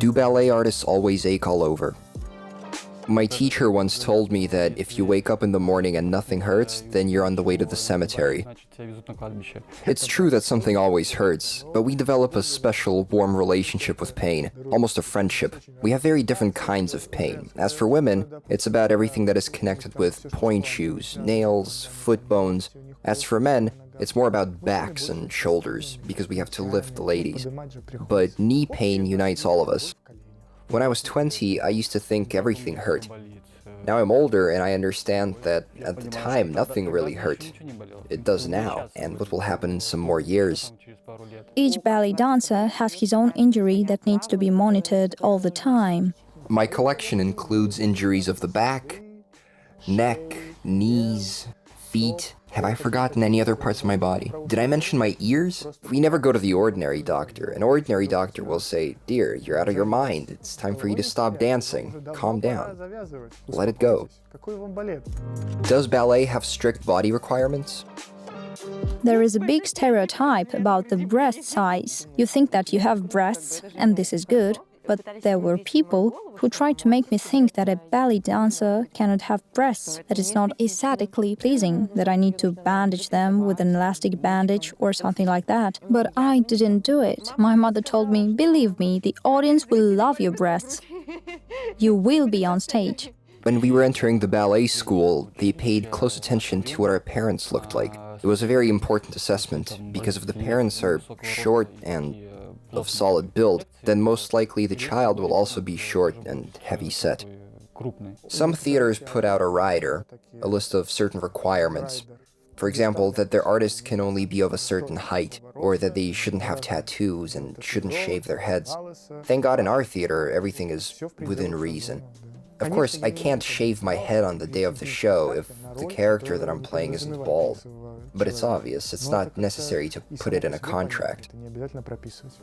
Do ballet artists always ache all over? My teacher once told me that if you wake up in the morning and nothing hurts, then you're on the way to the cemetery. It's true that something always hurts, but we develop a special, warm relationship with pain, almost a friendship. We have very different kinds of pain. As for women, it's about everything that is connected with point shoes, nails, foot bones. As for men, it's more about backs and shoulders, because we have to lift the ladies. But knee pain unites all of us. When I was 20, I used to think everything hurt. Now I'm older and I understand that at the time nothing really hurt. It does now, and what will happen in some more years. Each ballet dancer has his own injury that needs to be monitored all the time. My collection includes injuries of the back, neck, knees, feet. Have I forgotten any other parts of my body? Did I mention my ears? We never go to the ordinary doctor. An ordinary doctor will say, "Dear, you're out of your mind. It's time for you to stop dancing. Calm down. Let it go." Does ballet have strict body requirements? There is a big stereotype about the breast size. You think that you have breasts, and this is good. But there were people who tried to make me think that a ballet dancer cannot have breasts, that it's not aesthetically pleasing, that I need to bandage them with an elastic bandage or something like that. But I didn't do it. My mother told me, "Believe me, the audience will love your breasts. You will be on stage." When we were entering the ballet school, they paid close attention to what our parents looked like. It was a very important assessment, because if the parents are short and of solid build, then most likely the child will also be short and heavy set. Some theaters put out a rider, a list of certain requirements. For example, that their artists can only be of a certain height, or that they shouldn't have tattoos and shouldn't shave their heads. Thank God in our theater, everything is within reason. Of course, I can't shave my head on the day of the show if the character that I'm playing isn't bald. But it's obvious, it's not necessary to put it in a contract.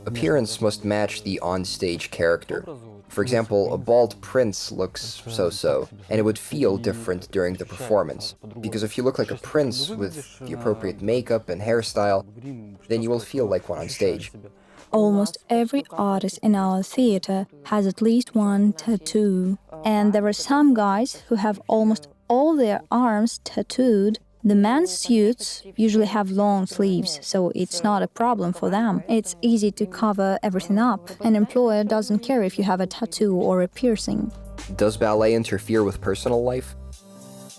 Appearance must match the on-stage character. For example, a bald prince looks so-so, and it would feel different during the performance. Because if you look like a prince with the appropriate makeup and hairstyle, then you will feel like one on stage. Almost every artist in our theater has at least one tattoo. And there are some guys who have almost all their arms tattooed. The men's suits usually have long sleeves, so it's not a problem for them. It's easy to cover everything up. An employer doesn't care if you have a tattoo or a piercing. Does ballet interfere with personal life?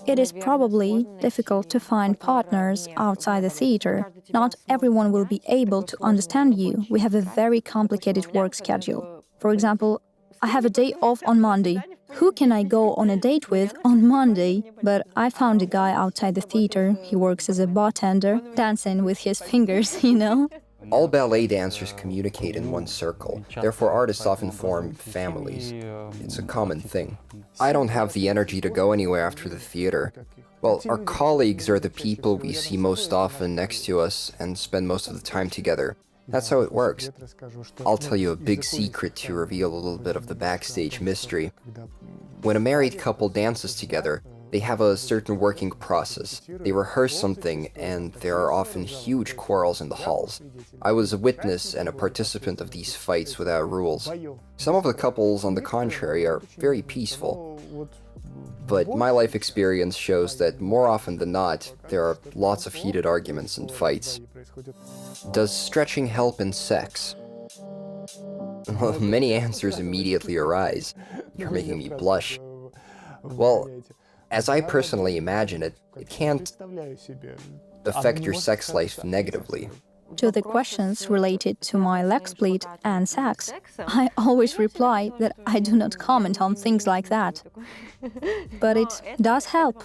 It is probably difficult to find partners outside the theater. Not everyone will be able to understand you. We have a very complicated work schedule. For example, I have a day off on Monday. Who can I go on a date with on Monday? But I found a guy outside the theater. He works as a bartender, dancing with his fingers, you know? All ballet dancers communicate in one circle. Therefore, artists often form families. It's a common thing. I don't have the energy to go anywhere after the theater. Well, our colleagues are the people we see most often next to us and spend most of the time together. That's how it works. I'll tell you a big secret to reveal a little bit of the backstage mystery. When a married couple dances together, they have a certain working process. They rehearse something, and there are often huge quarrels in the halls. I was a witness and a participant of these fights without rules. Some of the couples, on the contrary, are very peaceful. But my life experience shows that more often than not, there are lots of heated arguments and fights. Does stretching help in sex? Well, many answers immediately arise. You're making me blush. Well, as I personally imagine it, it can't affect your sex life negatively. To the questions related to my leg split and sex, I always reply that I do not comment on things like that. But it does help.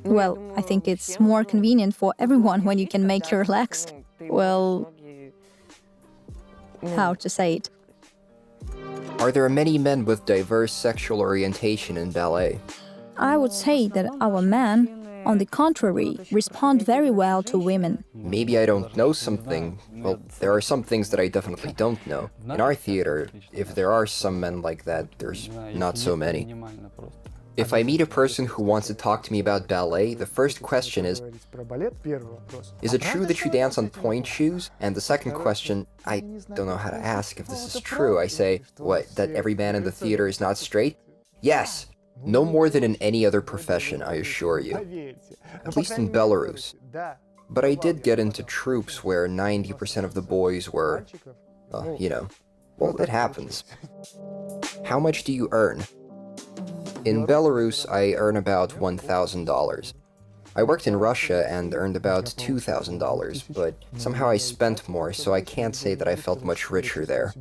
Well, I think it's more convenient for everyone when you can make your legs, well, how to say it? Are there many men with diverse sexual orientation in ballet? I would say that our men, on the contrary, respond very well to women. Maybe I don't know something. Well, there are some things that I definitely don't know. In our theater, if there are some men like that, there's not so many. If I meet a person who wants to talk to me about ballet, the first question is it true that you dance on point shoes? And the second question, I don't know how to ask if this is true. I say, what, that every man in the theater is not straight? Yes! No more than in any other profession, I assure you. At least in Belarus. But I did get into troops where 90% of the boys were, well, it happens. How much do you earn? In Belarus, I earn about $1,000. I worked in Russia and earned about $2,000, but somehow I spent more, so I can't say that I felt much richer there.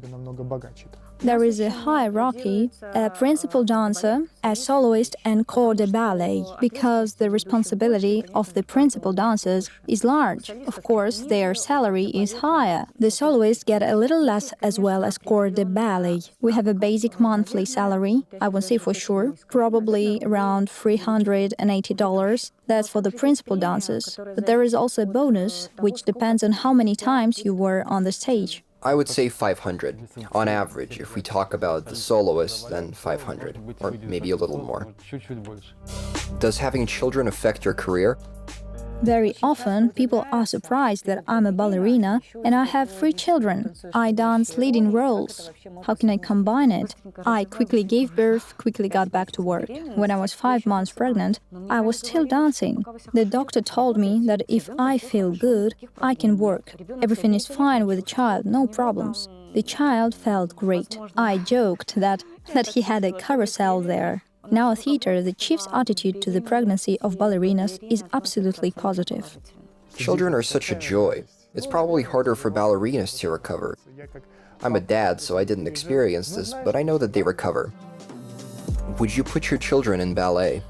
There is a hierarchy, a principal dancer, a soloist and corps de ballet, because the responsibility of the principal dancers is large. Of course, their salary is higher. The soloists get a little less as well as corps de ballet. We have a basic monthly salary, I won't say for sure, probably around $380. That's for the principal dancers. But there is also a bonus, which depends on how many times you were on the stage. I would say 500. On average, if we talk about the soloists, then 500, or maybe a little more. Does having children affect your career? Very often, people are surprised that I'm a ballerina and I have 3 children. I dance leading roles. How can I combine it? I quickly gave birth, quickly got back to work. When I was 5 months pregnant, I was still dancing. The doctor told me that if I feel good, I can work. Everything is fine with the child, no problems. The child felt great. I joked that he had a carousel there. In our theater, the chief's attitude to the pregnancy of ballerinas is absolutely positive. Children are such a joy. It's probably harder for ballerinas to recover. I'm a dad, so I didn't experience this, but I know that they recover. Would you put your children in ballet?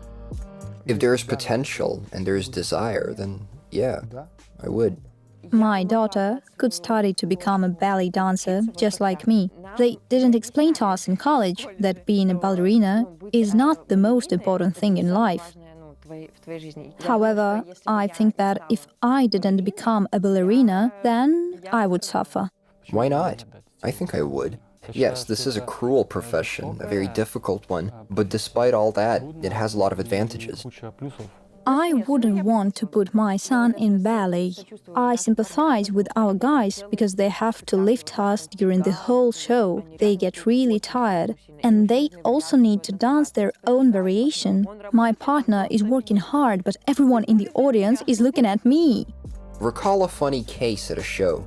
If there's potential and there's desire, then yeah, I would. My daughter could study to become a ballet dancer, just like me. They didn't explain to us in college that being a ballerina is not the most important thing in life. However, I think that if I didn't become a ballerina, then I would suffer. Why not? I think I would. Yes, this is a cruel profession, a very difficult one, but despite all that, it has a lot of advantages. I wouldn't want to put my son in ballet. I sympathize with our guys because they have to lift us during the whole show. They get really tired. And they also need to dance their own variation. My partner is working hard, but everyone in the audience is looking at me. Recall a funny case at a show.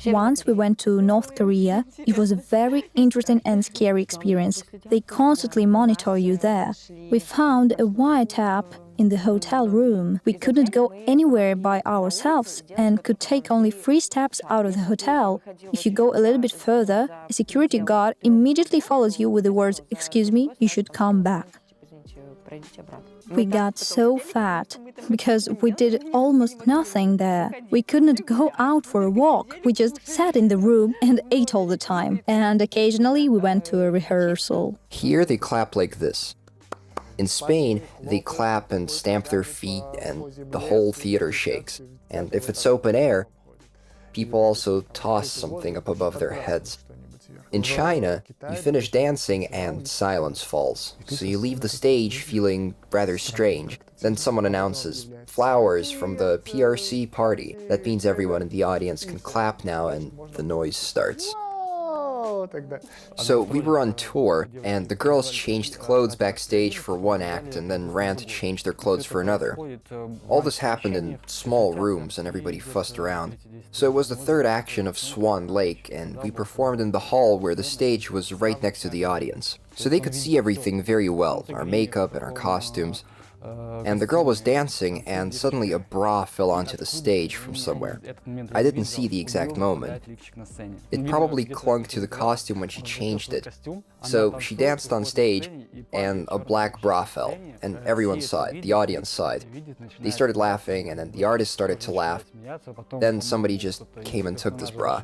Once we went to North Korea. It was a very interesting and scary experience. They constantly monitor you there. We found a wiretap in the hotel room. We couldn't go anywhere by ourselves and could take only 3 steps out of the hotel. If you go a little bit further, a security guard immediately follows you with the words, "Excuse me, you should come back." We got so fat because we did almost nothing there. We couldn't go out for a walk. We just sat in the room and ate all the time. And occasionally we went to a rehearsal. Here they clap like this. In Spain, they clap and stamp their feet and the whole theater shakes. And if it's open air, people also toss something up above their heads. In China, you finish dancing and silence falls, so you leave the stage feeling rather strange. Then someone announces, "Flowers from the PRC party." That means everyone in the audience can clap now and the noise starts. So we were on tour, and the girls changed clothes backstage for one act and then ran to change their clothes for another. All this happened in small rooms and everybody fussed around. So it was the third action of Swan Lake, and we performed in the hall where the stage was right next to the audience. So they could see everything very well, our makeup and our costumes. And the girl was dancing, and suddenly a bra fell onto the stage from somewhere. I didn't see the exact moment. It probably clung to the costume when she changed it. So she danced on stage, and a black bra fell, and everyone saw it, the audience saw it. They started laughing, and then the artist started to laugh. Then somebody just came and took this bra.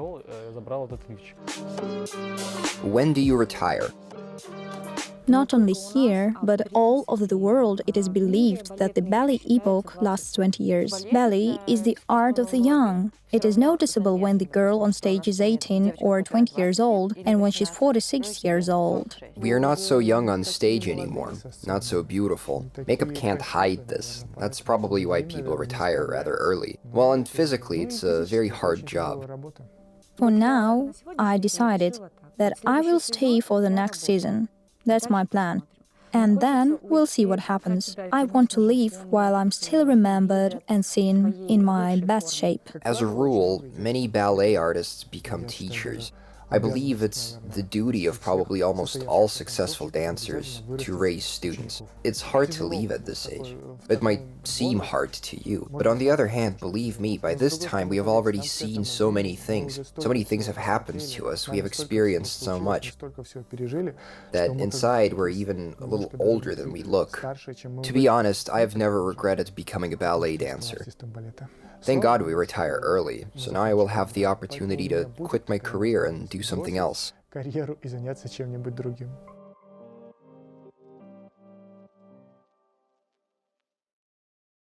When do you retire? Not only here, but all over the world, it is believed that the ballet epoch lasts 20 years. Ballet is the art of the young. It is noticeable when the girl on stage is 18 or 20 years old and when she's 46 years old. We are not so young on stage anymore, not so beautiful. Makeup can't hide this. That's probably why people retire rather early. Well, and physically, it's a very hard job. For now, I decided that I will stay for the next season. That's my plan. And then we'll see what happens. I want to leave while I'm still remembered and seen in my best shape. As a rule, many ballet artists become teachers. I believe it's the duty of probably almost all successful dancers to raise students. It's hard to leave at this age. It might seem hard to you, but on the other hand, believe me, by this time we have already seen so many things. So many things have happened to us, we have experienced so much, that inside we're even a little older than we look. To be honest, I have never regretted becoming a ballet dancer. Thank God we retire early, so now I will have the opportunity to quit my career and do something else. Карьеру и заняться чем-нибудь другим.